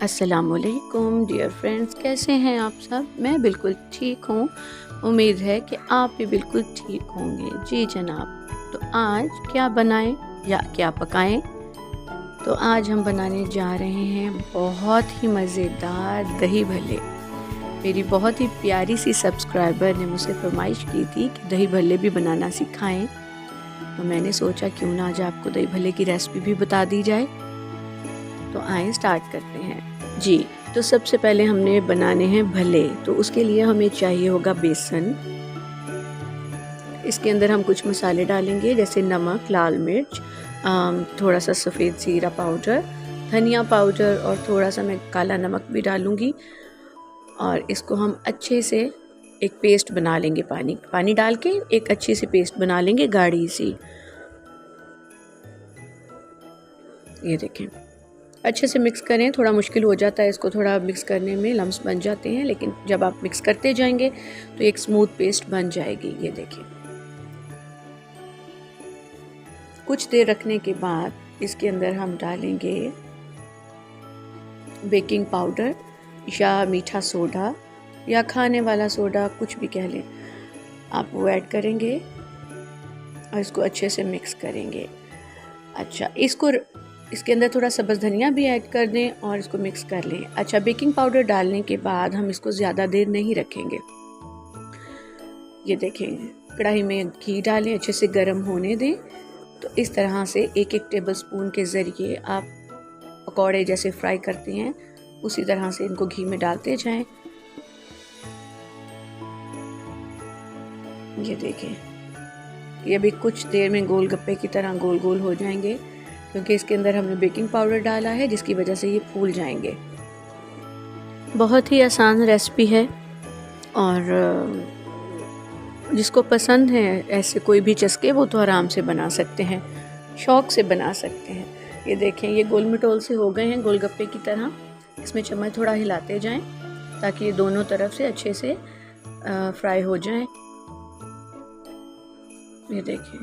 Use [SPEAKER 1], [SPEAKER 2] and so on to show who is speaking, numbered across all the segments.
[SPEAKER 1] अस्सलामुअलैकुम dear friends, कैसे हैं आप सब। मैं बिल्कुल ठीक हूँ। उम्मीद है कि आप भी बिल्कुल ठीक होंगे। जी जनाब, तो आज क्या बनाएं या क्या पकाएं। तो आज हम बनाने जा रहे हैं बहुत ही मज़ेदार दही भल्ले। मेरी बहुत ही प्यारी सी सब्सक्राइबर ने मुझसे फरमाइश की थी कि दही भल्ले भी बनाना सिखाएं, तो मैंने सोचा क्यों ना आज आपको दही भल्ले की रेसिपी भी बता दी जाए। तो आए स्टार्ट करते हैं जी। तो सबसे पहले हमने बनाने हैं भल्ले, तो उसके लिए हमें चाहिए होगा बेसन। इसके अंदर हम कुछ मसाले डालेंगे जैसे नमक, लाल मिर्च, थोड़ा सा सफ़ेद ज़ीरा पाउडर, धनिया पाउडर और थोड़ा सा मैं काला नमक भी डालूँगी। और इसको हम अच्छे से एक पेस्ट बना लेंगे, पानी डाल के एक अच्छी सी पेस्ट बना लेंगे, गाढ़ी सी। ये देखें, अच्छे से मिक्स करें। थोड़ा मुश्किल हो जाता है इसको थोड़ा मिक्स करने में, लम्स बन जाते हैं, लेकिन जब आप मिक्स करते जाएंगे तो एक स्मूथ पेस्ट बन जाएगी। ये देखिए, कुछ देर रखने के बाद इसके अंदर हम डालेंगे बेकिंग पाउडर या मीठा सोडा या खाने वाला सोडा, कुछ भी कह लें आप, वो ऐड करेंगे और इसको अच्छे से मिक्स करेंगे। अच्छा, इसके अंदर थोड़ा सब्ज़ धनिया भी ऐड कर दें और इसको मिक्स कर लें। अच्छा, बेकिंग पाउडर डालने के बाद हम इसको ज़्यादा देर नहीं रखेंगे। ये देखें, कढ़ाई में घी डालें, अच्छे से गर्म होने दें। तो इस तरह से एक एक टेबलस्पून के ज़रिए आप पकौड़े जैसे फ्राई करते हैं उसी तरह से इनको घी में डालते जाएं। ये देखें, ये भी कुछ देर में गोलगप्पे की तरह गोल गोल हो जाएंगे, क्योंकि इसके अंदर हमने बेकिंग पाउडर डाला है जिसकी वजह से ये फूल जाएंगे। बहुत ही आसान रेसिपी है और जिसको पसंद है ऐसे कोई भी चस्के वो तो आराम से बना सकते हैं, शौक़ से बना सकते हैं। ये देखें, ये गोल मटोल से हो गए हैं गोलगप्पे की तरह। इसमें चम्मच थोड़ा हिलाते जाएं ताकि ये दोनों तरफ से अच्छे से फ्राई हो जाएं। ये देखें,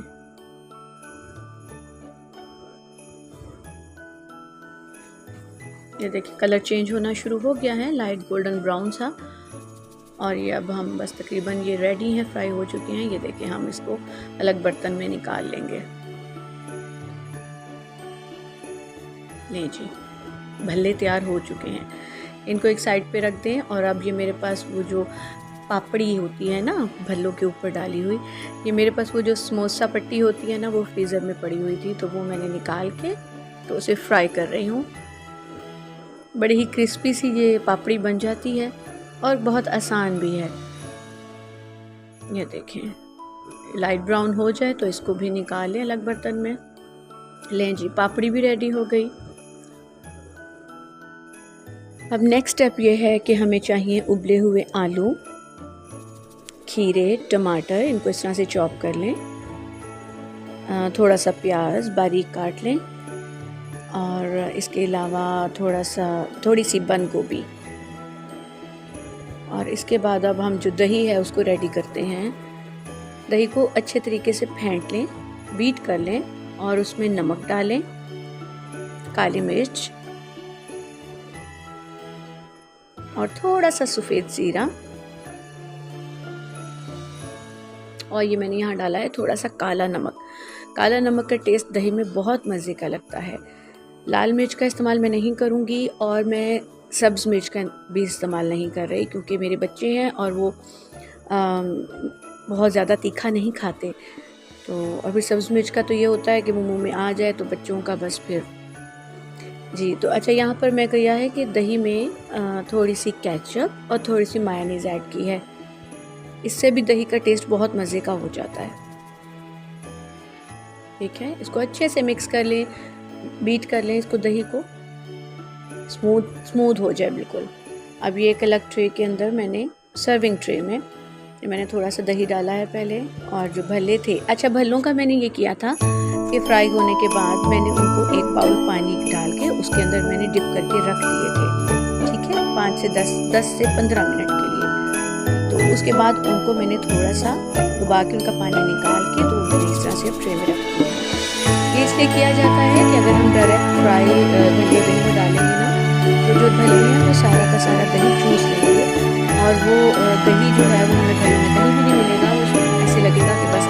[SPEAKER 1] ये देखिए कलर चेंज होना शुरू हो गया है, लाइट गोल्डन ब्राउन सा। और ये अब हम बस तकरीबन ये रेडी हैं, फ्राई हो चुके हैं। ये देखिए, हम इसको अलग बर्तन में निकाल लेंगे। ले जी, भल्ले तैयार हो चुके हैं, इनको एक साइड पे रख दें। और अब ये मेरे पास वो जो पापड़ी होती है ना भल्लों के ऊपर डाली हुई, ये मेरे पास वो जो समोसा पट्टी होती है ना, वो फ्रीज़र में पड़ी हुई थी, तो वो मैंने निकाल के तो उसे फ्राई कर रही हूँ। बड़ी ही क्रिस्पी सी ये पापड़ी बन जाती है और बहुत आसान भी है। ये देखें, लाइट ब्राउन हो जाए तो इसको भी निकाल लें अलग बर्तन में। लें जी, पापड़ी भी रेडी हो गई। अब नेक्स्ट स्टेप ये है कि हमें चाहिए उबले हुए आलू, खीरे, टमाटर, इनको इस तरह से चॉप कर लें। थोड़ा सा प्याज बारीक काट लें और इसके अलावा थोड़ी सी बंद गोभी। और इसके बाद अब हम जो दही है उसको रेडी करते हैं। दही को अच्छे तरीके से फेंट लें, बीट कर लें और उसमें नमक डालें, काली मिर्च और थोड़ा सा सफ़ेद ज़ीरा। और ये मैंने यहाँ डाला है थोड़ा सा काला नमक। काला नमक का टेस्ट दही में बहुत मज़े का लगता है। लाल मिर्च का इस्तेमाल मैं नहीं करूँगी और मैं सब्ज़ मिर्च का भी इस्तेमाल नहीं कर रही, क्योंकि मेरे बच्चे हैं और वो बहुत ज़्यादा तीखा नहीं खाते। तो अभी सब्ज़ मिर्च का तो ये होता है कि वो मुंह में आ जाए तो बच्चों का बस फिर जी। तो अच्छा, यहाँ पर मैं किया है कि दही में थोड़ी सी केचप और थोड़ी सी मायोनीज़ ऐड की है। इससे भी दही का टेस्ट बहुत मज़े का हो जाता है। ठीक है, इसको अच्छे से मिक्स कर लें, बीट कर लें इसको, दही को स्मूथ हो जाए बिल्कुल। अब ये एक अलग ट्रे के अंदर मैंने सर्विंग ट्रे में मैंने थोड़ा सा दही डाला है पहले। और जो भल्ले थे, अच्छा भल्लों का मैंने ये किया था कि फ्राई होने के बाद मैंने उनको एक बाउल पानी डाल के उसके अंदर मैंने डिप करके रख दिए थे। ठीक है, 5 से 10 से 15 मिनट के लिए। तो उसके बाद उनको मैंने थोड़ा सा डुबा के उनका पानी निकाल के तो मैंने इस तरह से ट्रे में रख दिया। ये इसलिए किया जाता है कि अगर हम डायरेक्ट फ्राई भल्ले दही में डालेंगे ना तो जो दही है वो सारा का सारा दही चूस लेंगे और वो दही जो है वो हमें दही में कहीं भी नहीं मिलेगा, वो ऐसे लगेगा कि बस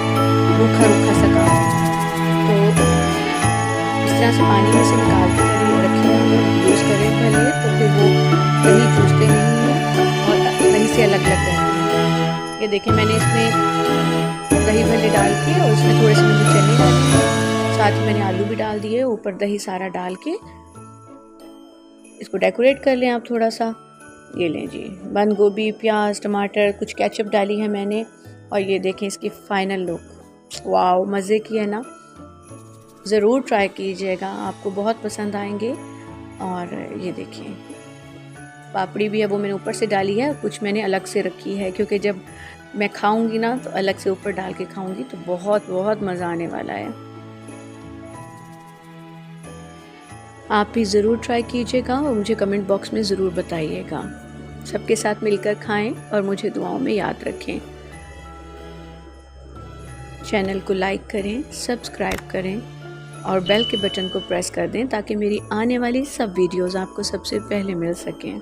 [SPEAKER 1] रूखा रूखा सा काम है। तो इस तरह से पानी में से निकाल के रखें और यूज़ करें पहले, तो फिर वो दही चूसते नहीं हैं और दही से अलग अलग रहते हैं। ये देखें मैंने इसमें दही भल्ले डाल के और इसमें थोड़े से मैंने चने डाले हैं, साथ ही मैंने आलू भी डाल दिए, ऊपर दही सारा डाल के इसको डेकोरेट कर लें आप थोड़ा सा। ये लें जी, बंद गोभी, प्याज, टमाटर, कुछ केचप डाली है मैंने और ये देखें इसकी फाइनल लुक। वाओ, मज़े की है ना, ज़रूर ट्राई कीजिएगा, आपको बहुत पसंद आएंगे। और ये देखिए पापड़ी भी है वो मैंने ऊपर से डाली है, कुछ मैंने अलग से रखी है क्योंकि जब मैं खाऊंगी ना तो अलग से ऊपर डाल के खाऊंगी तो बहुत बहुत मज़ा आने वाला है। आप भी ज़रूर ट्राई कीजिएगा और मुझे कमेंट बॉक्स में ज़रूर बताइएगा। सबके साथ मिलकर खाएं और मुझे दुआओं में याद रखें। चैनल को लाइक करें, सब्सक्राइब करें और बेल के बटन को प्रेस कर दें ताकि मेरी आने वाली सब वीडियोज़ आपको सबसे पहले मिल सकें।